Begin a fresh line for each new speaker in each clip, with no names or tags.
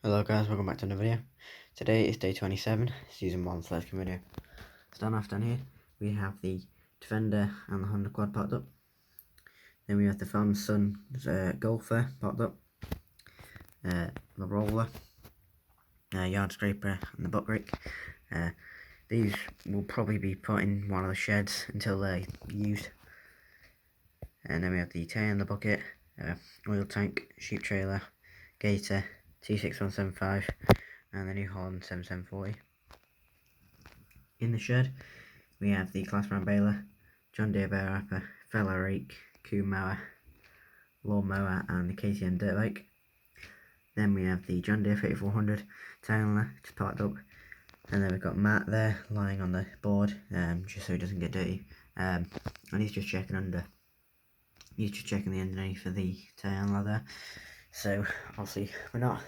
Hello guys, welcome back to another video. Today is day 27, season 1 Sledge video. Starting off down here, we have the Defender and the Honda Quad parked up. Then we have the Farmer's Son Golfer parked up. The Roller, Yard Scraper and the Buck Rake. These will probably be put in one of the sheds until they're used. And then we have the Tay and the Bucket, Oil Tank, Sheep Trailer, Gator, T6175 and the New Holland 7740. In the shed we have the Classman Baler, John Deere Bear Wrapper, Feller Rake, Coon Mower, Lawn Mower and the KTM Dirt Bike. Then we have the John Deere 3400 Tyler just parked up, and then we've got Matt there lying on the board just so he doesn't get dirty, and he's just checking the underneath of the tail leather. So obviously we're not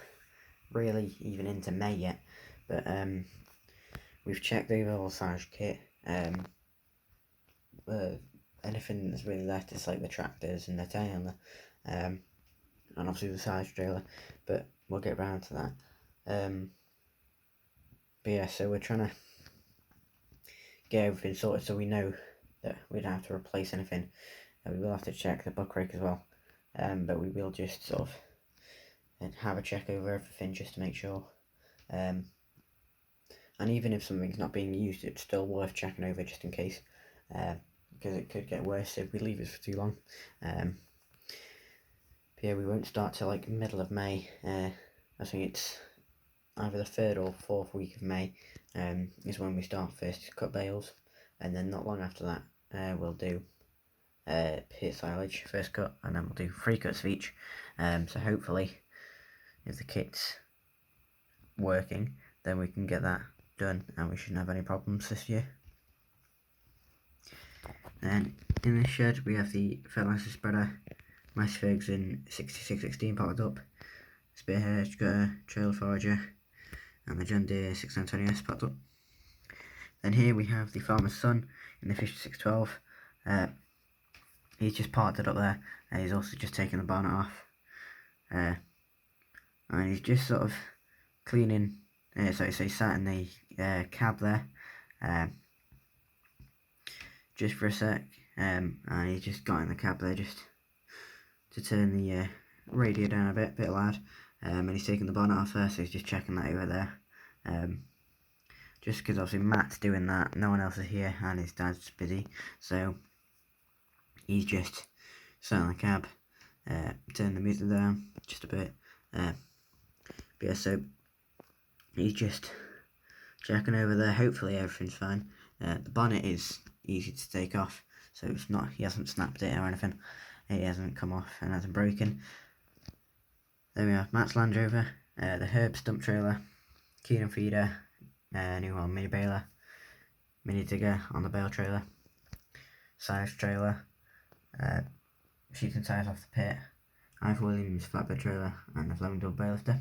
really even into May yet, but we've checked the overall Sage kit. Anything that's really left is like the tractors and the tail, and obviously the Sage trailer, but we'll get round to that. But yeah, so we're trying to get everything sorted so we know that we don't have to replace anything. We will have to check the buck rake as well, but we will just sort of have a check over everything just to make sure. And even if something's not being used, it's still worth checking over just in case, because it could get worse if we leave it for too long. But yeah, we won't start till like middle of May. I think it's either the 3rd or 4th week of May is when we start first cut bales, and then not long after that we'll do pit silage first cut, and then we'll do 3 cuts of each. So hopefully, if the kit's working, then we can get that done and we shouldn't have any problems this year. Then in the shed we have the fertilizer spreader, Massey Ferguson 6616 parked up, Spearhead Gutter, Trail Forager and the John Deere 6920S parked up. Then here we have the Farmer's Son in the 5612. He's just parked it up there, and he's also just taken the bonnet off, and he's just sort of cleaning. So he sat in the cab there, just for a sec, and he's just got in the cab there just to turn the radio down a bit loud, and he's taking the bonnet off there, so he's just checking that over there. Just because obviously Matt's doing that, no one else is here, and his dad's busy, so he's just sat in the cab, turn the music down just a bit. But yeah, so he's just checking over there. Hopefully everything's fine. The bonnet is easy to take off, so it's not, he hasn't snapped it or anything. It hasn't come off and hasn't broken. Then we have Matt's Land Rover, the Herb Stump Trailer, Keenan Feeder, New Holland Mini Baler, Mini Digger on the bale trailer, Sage trailer, sheets and tyres off the pit, Ivor Williams flatbed trailer, and the Flowing Dove bailifter.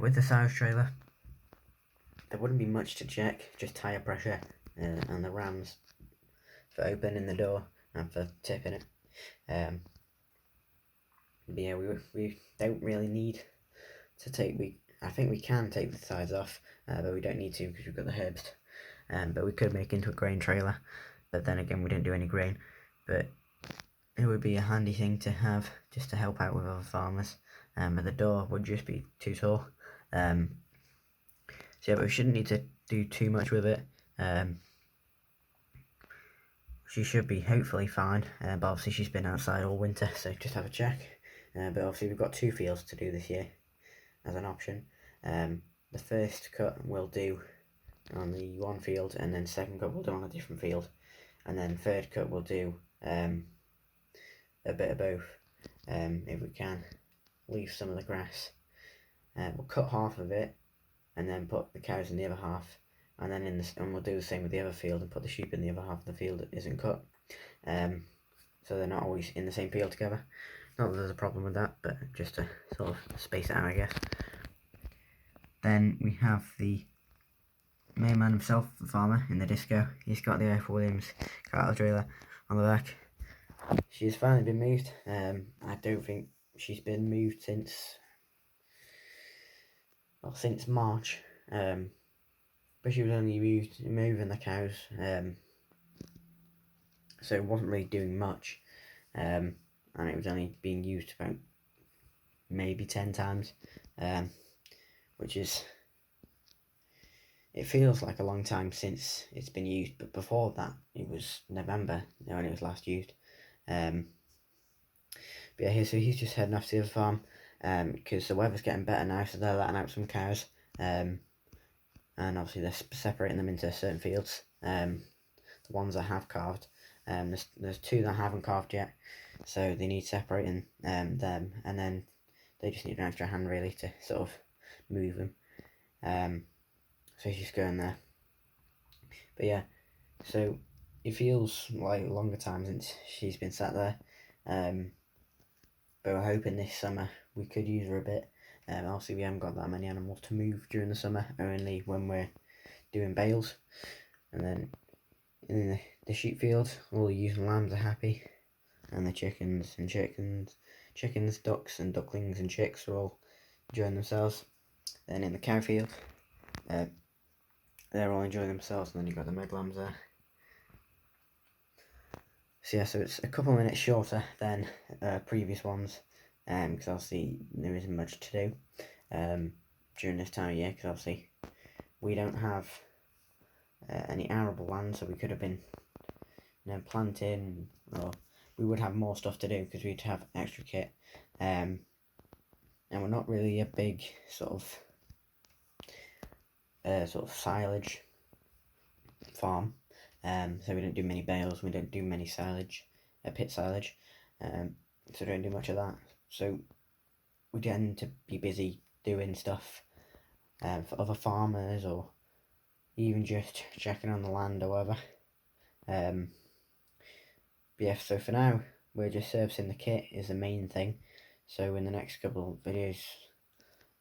With the Sage trailer, there wouldn't be much to check, just tyre pressure and the rams for opening the door and for tipping it. But yeah, we don't really need to take, I think we can take the sides off, but we don't need to because we've got the herbs. But we could make into a grain trailer, but then again we didn't do any grain. But it would be a handy thing to have just to help out with other farmers. But the door would just be too tall. So yeah, but we shouldn't need to do too much with it. She should be hopefully fine, but obviously she's been outside all winter, so just have a check. But obviously we've got 2 fields to do this year as an option. The first cut we'll do on the one field, and then second cut we'll do on a different field, and then third cut we'll do a bit of both, if we can leave some of the grass. We'll cut half of it and then put the cows in the other half, and then and we'll do the same with the other field and put the sheep in the other half of the field that isn't cut, so they're not always in the same field together. Not that there's a problem with that, but just to sort of space it out, I guess. Then we have the main man himself, the farmer, in the disco. He's got the Ivor Williams cattle trailer on the back. She's finally been moved. I don't think she's been moved since since March, but she was only moving the cows, so it wasn't really doing much, and it was only being used about maybe 10 times, which is, it feels like a long time since it's been used, but before that it was November when it was last used. But yeah, so he's just heading off to the other farm, because the weather's getting better now, so they're letting out some cows, and obviously they're separating them into certain fields, the ones that have calved. There's 2 that haven't calved yet, so they need separating them, and then they just need an extra hand really to sort of move them. So she's going there. But yeah, so it feels like a longer time since she's been sat there. But we're hoping this summer we could use her a bit. Obviously we haven't got that many animals to move during the summer, only when we're doing bales. And then in the sheep field, all the ewes and lambs are happy, and the chickens, ducks and ducklings and chicks are all enjoying themselves. Then in the cow field, they're all enjoying themselves, and then you've got the meg lambs there. So yeah, so it's a couple of minutes shorter than previous ones, because obviously there isn't much to do during this time of year, because obviously we don't have any arable land, so we could have been planting, or we would have more stuff to do because we'd have extra kit, and we're not really a big sort of silage farm, so we don't do many bales, we don't do many silage, pit silage, so we don't do much of that. So we tend to be busy doing stuff for other farmers, or even just checking on the land or whatever. But yeah, so for now we're just servicing the kit is the main thing. So in the next couple of videos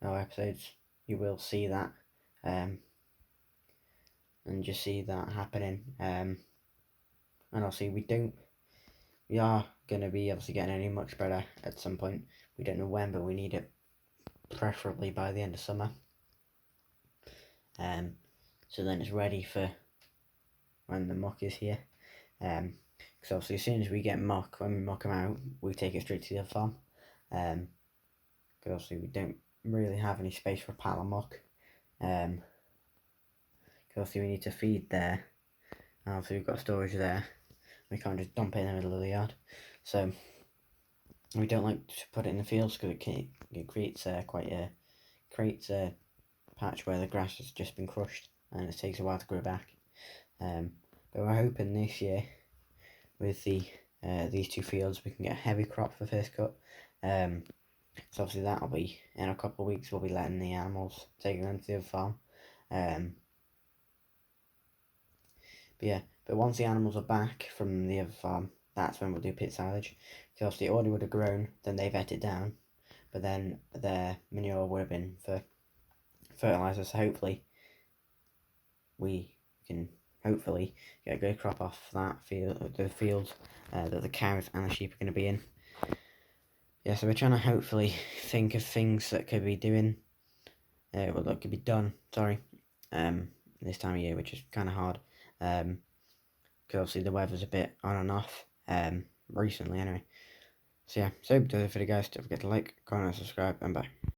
or episodes, you will see that, and just see that happening. And obviously we are going to be obviously getting any much better at some point. We don't know when, but we need it preferably by the end of summer. So then it's ready for when the muck is here. Because obviously as soon as we get muck, when we muck them out, we take it straight to the other farm. Because obviously we don't really have any space for a pile of muck. Because obviously we need to feed there. And obviously we've got storage there. We can't just dump it in the middle of the yard. So we don't like to put it in the fields, because it creates creates a patch where the grass has just been crushed, and it takes a while to grow back. But we're hoping this year with these 2 fields we can get a heavy crop for first cut. So obviously that'll be in a couple of weeks. We'll be letting the animals, taking them to the other farm. But once the animals are back from the other farm, that's when we'll do pit silage. Because obviously it already would have grown, then they vet it down, but then their manure would have been for fertiliser, so hopefully we can get a good crop off that field, the fields that the cows and the sheep are going to be in. Yeah, so we're trying to hopefully think of things that could be doing, that could be done, this time of year, which is kind of hard, because obviously the weather's a bit on and off, recently anyway. So yeah, so hope you enjoyed the video guys. Don't forget to like, comment and subscribe, and bye.